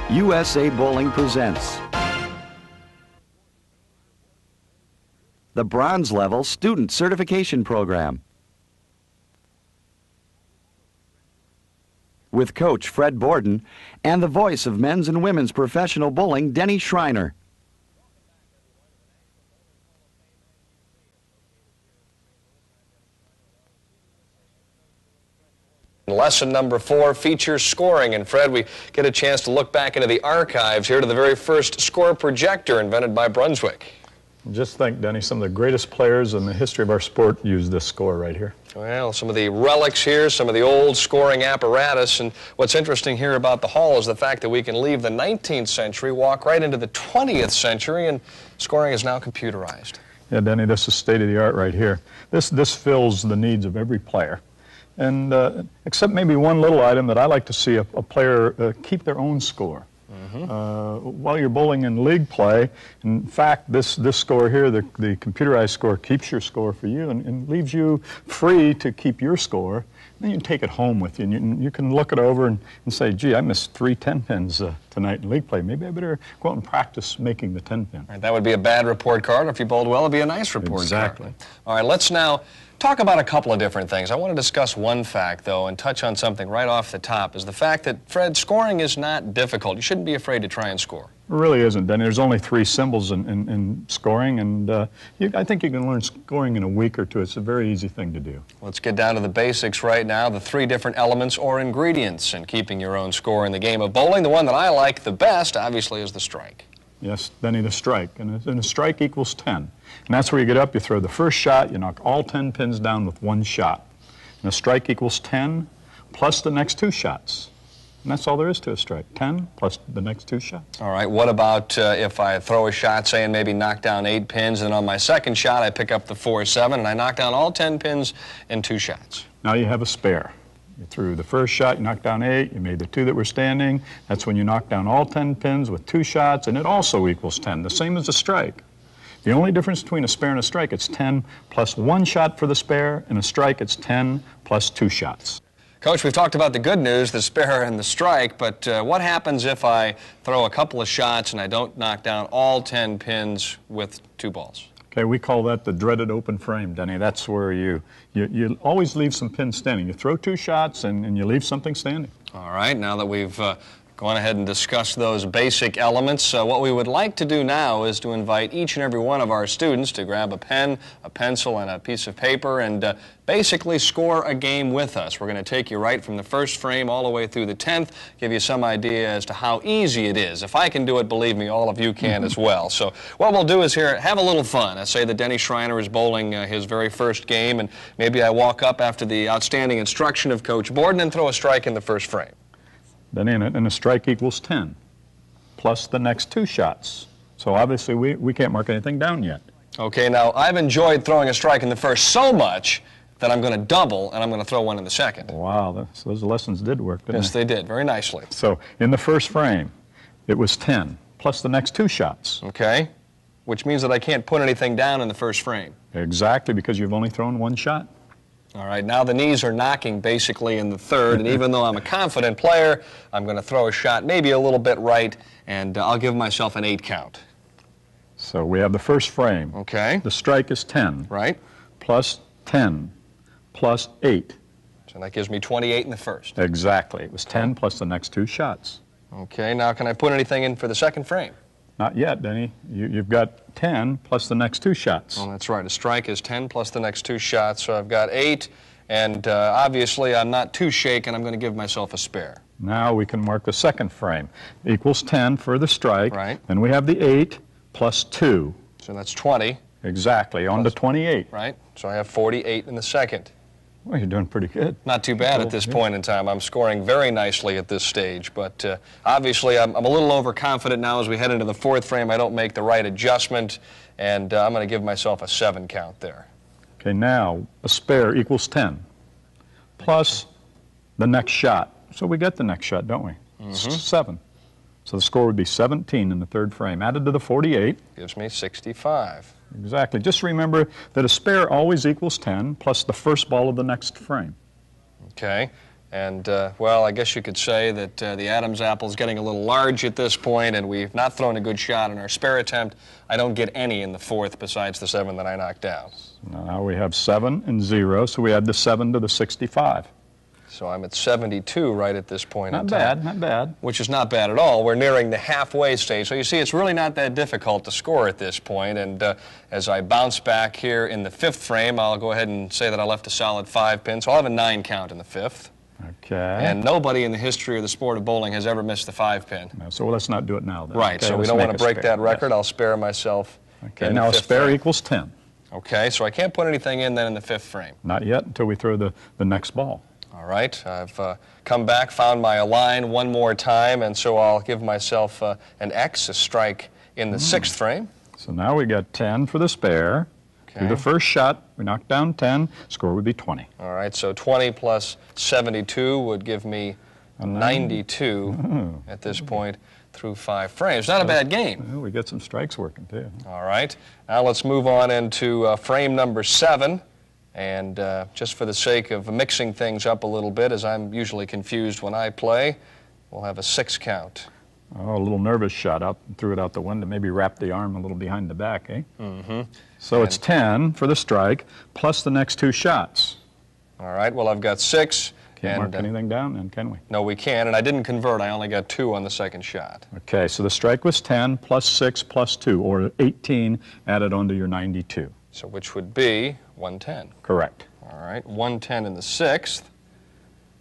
USA Bowling presents the Bronze Level Student Certification Program with Coach Fred Borden and the voice of men's and women's professional bowling, Denny Schreiner. Lesson number 4 features scoring, and Fred, we get a chance to look back into the archives here to the very first score projector invented by Brunswick. Just think, Denny, some of the greatest players in the history of our sport used this score right here. Well, some of the relics here, some of the old scoring apparatus, and what's interesting here about the hall is the fact that we can leave the 19th century, walk right into the 20th century, and scoring is now computerized. Yeah, Denny, this is state-of-the-art right here. This fills the needs of every player. And except maybe one little item that I like to see a player keep their own score. While you're bowling in league play, in fact, this score here, the computerized score, keeps your score for you and leaves you free to keep your score. Then you can take it home with you, and you can look it over and say, gee, I missed 3 10-pins tonight in league play. Maybe I better go out and practice making the 10-pin. Right, that would be a bad report card. If you bowled well, it would be a nice report exactly. card. All right, let's now talk about a couple of different things. I want to discuss one fact, though, and touch on something right off the top, is the fact that, Fred, scoring is not difficult. You shouldn't be afraid to try and score. It really isn't, Denny. There's only 3 symbols in scoring, and I think you can learn scoring in a week or 2. It's a very easy thing to do. Let's get down to the basics right now, the 3 different elements or ingredients in keeping your own score in the game of bowling. The one that I like the best, obviously, is the strike. Yes, Denny, the strike. And a strike equals 10. And that's where you get up, you throw the first shot, you knock all 10 pins down with 1 shot. And a strike equals 10 plus the next 2 shots. And that's all there is to a strike, 10 plus the next 2 shots. All right, what about if I throw a shot, say, and maybe knock down 8 pins, and on my second shot I pick up the 4-7, and I knock down all 10 pins in 2 shots? Now you have a spare. You threw the first shot, you knocked down 8, you made the 2 that were standing. That's when you knock down all 10 pins with 2 shots, and it also equals 10, the same as a strike. The only difference between a spare and a strike, it's 10 plus 1 shot for the spare, and a strike, it's 10 plus 2 shots. Coach, we've talked about the good news, the spare and the strike, but what happens if I throw a couple of shots and I don't knock down all 10 pins with 2 balls? Okay, we call that the dreaded open frame, Denny. That's where you always leave some pins standing. You throw 2 shots and you leave something standing. All right, now that we've gone ahead and discussed those basic elements, what we would like to do now is to invite each and every one of our students to grab a pen, a pencil, and a piece of paper and basically score a game with us. We're going to take you right from the first frame all the way through the 10th, give you some idea as to how easy it is. If I can do it, believe me, all of you can as well. So what we'll do is here, have a little fun. I say that Denny Schreiner is bowling his very first game, and maybe I walk up after the outstanding instruction of Coach Borden and throw a strike in the first frame. Then in it, and a strike equals 10, plus the next 2 shots. So obviously we can't mark anything down yet. Okay, now I've enjoyed throwing a strike in the first so much that I'm going to double and I'm going to throw one in the second. Wow, those lessons did work, didn't Yes, they did, very nicely. So in the first frame, it was 10, plus the next 2 shots. Okay, which means that I can't put anything down in the first frame. Exactly, because you've only thrown 1 shot. All right, now the knees are knocking basically in the third, and even though I'm a confident player, I'm going to throw a shot maybe a little bit right, and I'll give myself an 8 count. So we have the first frame. Okay. The strike is 10. Right. Plus 10, plus 8. So that gives me 28 in the first. Exactly. It was 10 plus the next 2 shots. Okay, now can I put anything in for the second frame? Not yet, Denny. You've got 10 plus the next 2 shots. Oh, that's right. A strike is 10 plus the next 2 shots, so I've got 8, and obviously I'm not too shaken. I'm going to give myself a spare. Now we can mark the second frame. Equals 10 for the strike. Right. Then we have the 8 plus 2. So that's 20. Exactly, on to 28. Right. So I have 48 in the second. Well, you're doing pretty good. Not too bad at this point in time. I'm scoring very nicely at this stage, but obviously I'm a little overconfident now as we head into the 4th frame. I don't make the right adjustment, and I'm going to give myself a 7 count there. Okay, now a spare equals 10 plus the next shot. So we get the next shot, don't we? 7. So the score would be 17 in the 3rd frame. Added to the 48. Gives me 65. Exactly. Just remember that a spare always equals 10 plus the first ball of the next frame. Okay. And, well, I guess you could say that the Adam's apple is getting a little large at this point, and we've not thrown a good shot in our spare attempt. I don't get any in the fourth besides the 7 that I knocked down. Now we have 7 and 0, so we add the 7 to the 65. So I'm at 72 right at this point in time. Not bad, not bad. Which is not bad at all. We're nearing the halfway stage. So you see, it's really not that difficult to score at this point. And as I bounce back here in the 5th frame, I'll go ahead and say that I left a solid 5 pin. So I'll have a 9 count in the 5th. Okay. And nobody in the history of the sport of bowling has ever missed the 5 pin. No, so let's not do it now, then. Right, Okay, so we let's don't make want to a break spare. that record. Yes. I'll spare myself. Okay, in now a the 5th spare frame. equals 10. Okay, so I can't put anything in then in the 5th frame. Not yet until we throw the next ball. All right, I've come back, found my align one more time, and so I'll give myself an X, a strike in the 6th frame. So now we got 10 for the spare. Okay. Do the first shot, we knock down 10, score would be 20. All right, so 20 plus 72 would give me 92 at this point through 5 frames. Not a bad game. Well, we get some strikes working, too. All right, now let's move on into frame number 7. And just for the sake of mixing things up a little bit, as I'm usually confused when I play, we'll have a 6 count. Oh, a little nervous shot up and threw it out the window. Maybe wrapped the arm a little behind the back, eh? Mm-hmm. So it's 10 for the strike, plus the next 2 shots. All right, well, I've got 6. Can't mark anything down then, can we? No, we can, and I didn't convert. I only got 2 on the 2nd shot. Okay, so the strike was 10 plus 6 plus 2, or 18 added onto your 92. So which would be 110. Correct. All right, 110 in the 6th.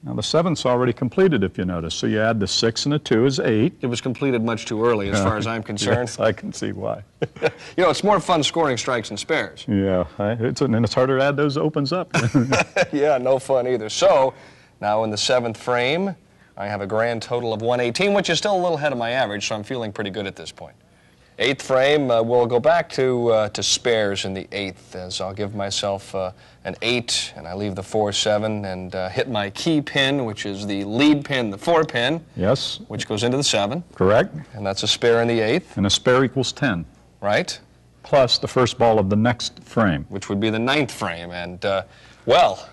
Now the 7th's already completed, if you notice. So you add the 6 and a 2 is 8. It was completed much too early as far as I'm concerned. Yes, I can see why. You know, it's more fun scoring strikes and spares. Yeah, and it's harder to add those opens up. Yeah, no fun either. So now in the 7th frame, I have a grand total of 118, which is still a little ahead of my average, so I'm feeling pretty good at this point. 8th frame, we'll go back to spares in the 8th, as I'll give myself an 8, and I leave the 4-7 and hit my key pin, which is the lead pin, the 4 pin. Yes. Which goes into the 7. Correct. And that's a spare in the 8th. And a spare equals 10. Right. Plus the first ball of the next frame. Which would be the 9th frame. And, well,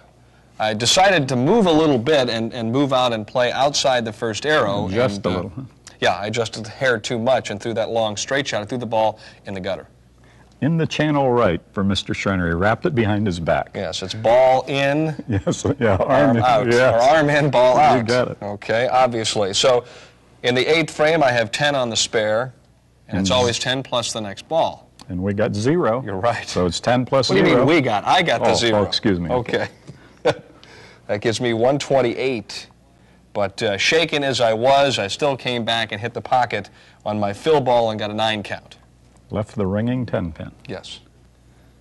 I decided to move a little bit and move out and play outside the first arrow. Just a little. Yeah, I adjusted the hair too much and threw that long straight shot. I threw the ball in the gutter. In the channel right for Mr. Schreiner. He wrapped it behind his back. Yes, it's ball in, yes, yeah, arm out. Yes. Or arm in, ball out. You got it. Okay, obviously. So in the 8th frame, I have 10 on the spare, and it's always 10 plus the next ball. And we got 0. You're right. So it's 10 plus 0. What do you mean we got? I got the 0. Oh, excuse me. Okay. That gives me 128. But shaken as I was, I still came back and hit the pocket on my fill ball and got a 9 count. Left the ringing 10 pin. Yes.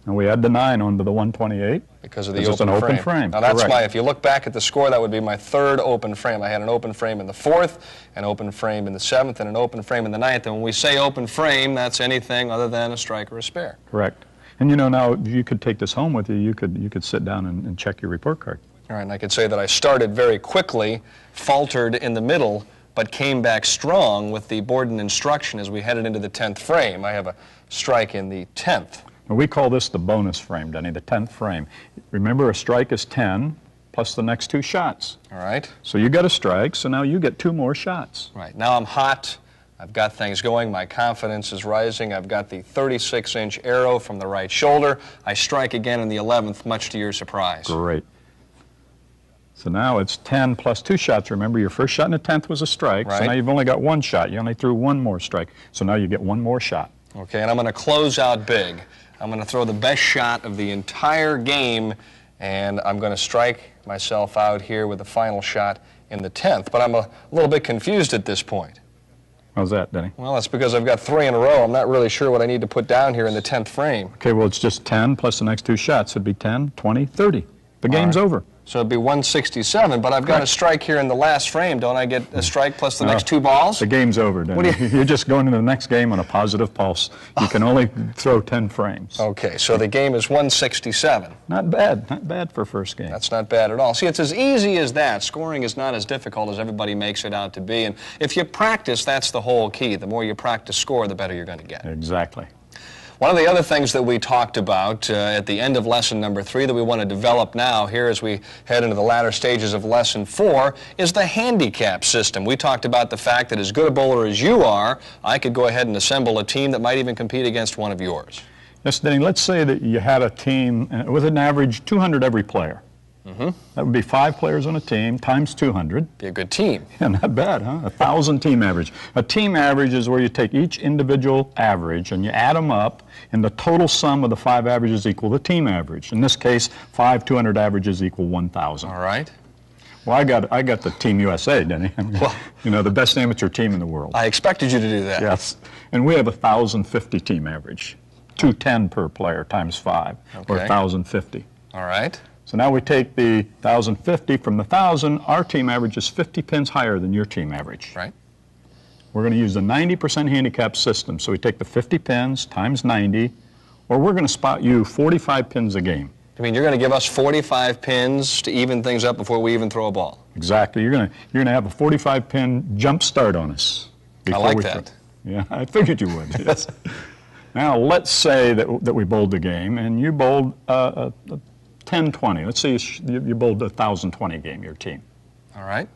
And we add the 9 onto the 128. Because of the it's an open frame. Now that's Correct. if you look back at the score, that would be my 3rd open frame. I had an open frame in the 4th, an open frame in the 7th, and an open frame in the 9th. And when we say open frame, that's anything other than a strike or a spare. Correct. And you know, now you could take this home with you. You could sit down and check your report card. All right, and I could say that I started very quickly, faltered in the middle, but came back strong with the board and instruction as we headed into the 10th frame. I have a strike in the 10th. Now, we call this the bonus frame, Denny, the 10th frame. Remember, a strike is 10 plus the next 2 shots. All right. So you got a strike, so now you get 2 more shots. Right. Now I'm hot. I've got things going. My confidence is rising. I've got the 36-inch arrow from the right shoulder. I strike again in the 11th, much to your surprise. Great. So now it's 10 plus 2 shots. Remember, your first shot in the 10th was a strike, right. So now you've only got 1 shot. You only threw 1 more strike, so now you get 1 more shot. Okay, and I'm going to close out big. I'm going to throw the best shot of the entire game, and I'm going to strike myself out here with the final shot in the 10th. But I'm a little bit confused at this point. How's that, Denny? Well, that's because I've got 3 in a row. I'm not really sure what I need to put down here in the 10th frame. Okay, well, it's just 10 plus the next 2 shots. It'd be 10, 20, 30. The game's over. So it'd be 167, but I've got a strike here in the last frame. Don't I get a strike plus the next 2 balls? The game's over, Denny. You're just going into the next game on a positive pulse. You can only throw 10 frames. Okay, so the game is 167. Not bad for first game. That's not bad at all. See, it's as easy as that. Scoring is not as difficult as everybody makes it out to be. And if you practice, that's the whole key. The more you practice score, the better you're going to get. Exactly. One of the other things that we talked about at the end of lesson number 3 that we want to develop now here as we head into the latter stages of lesson 4 is the handicap system. We talked about the fact that as good a bowler as you are, I could go ahead and assemble a team that might even compete against one of yours. Yes, Denny, let's say that you had a team with an average 200 every player. That would be 5 players on a team times 200. Be a good team. Yeah, not bad, huh? 1,000 team average. A team average is where you take each individual average and you add them up, and the total sum of the 5 averages equal the team average. In this case, 5 200 averages equal 1,000. All right. Well, I got the Team USA, Denny. Well, you know, the best amateur team in the world. I expected you to do that. Yes, and we have 1,050 team average. 210 per player times 5, or 1,050. All right. So now we take the 1,050 from the 1,000. Our team average is 50 pins higher than your team average. Right. We're going to use the 90% handicap system. So we take the 50 pins times 90, or we're going to spot you 45 pins a game. You mean you're going to give us 45 pins to even things up before we even throw a ball? Exactly. You're going to have a 45 pin jump start on us. I like that. Yeah, I figured you would. Yes. Now, let's say that we bowled the game, and you bowled 10-20. Let's say you bowled a 1,020 game, your team. All right.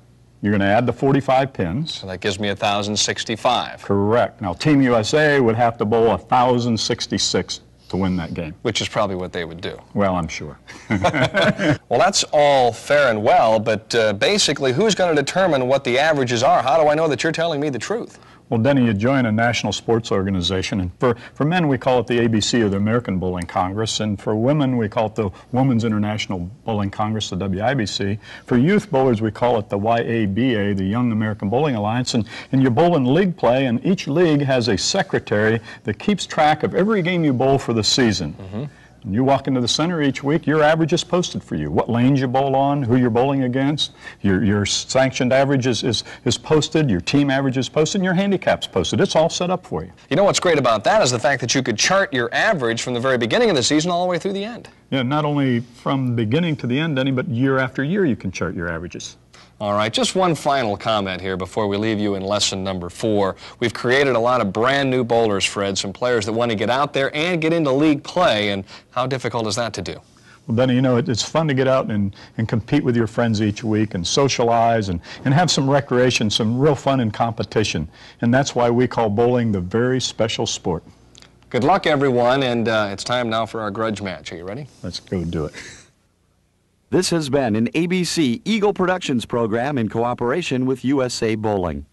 You're going to add the 45 pins. So that gives me 1,065. Correct. Now, Team USA would have to bowl 1,066 to win that game. Which is probably what they would do. Well, I'm sure. Well, that's all fair and well, but basically, who's going to determine what the averages are? How do I know that you're telling me the truth? Well, Denny, you join a national sports organization, and for men we call it the ABC, or the American Bowling Congress, and for women we call it the Women's International Bowling Congress, the WIBC. For youth bowlers we call it the YABA, the Young American Bowling Alliance, and you bowl in league play, and each league has a secretary that keeps track of every game you bowl for the season. And you walk into the center each week, your average is posted for you. What lanes you bowl on, who you're bowling against, your sanctioned average is posted, your team average is posted, and your handicap's posted. It's all set up for you. You know what's great about that is the fact that you could chart your average from the very beginning of the season all the way through the end. Yeah, not only from the beginning to the end, Denny, but year after year you can chart your averages. All right, just one final comment here before we leave you in lesson number 4. We've created a lot of brand new bowlers, Fred, some players that want to get out there and get into league play, and how difficult is that to do? Well, Denny, you know, it's fun to get out and compete with your friends each week and socialize and have some recreation, some real fun and competition. And that's why we call bowling the very special sport. Good luck, everyone, and it's time now for our grudge match. Are you ready? Let's go do it. This has been an ABC Eagle Productions program in cooperation with USA Bowling.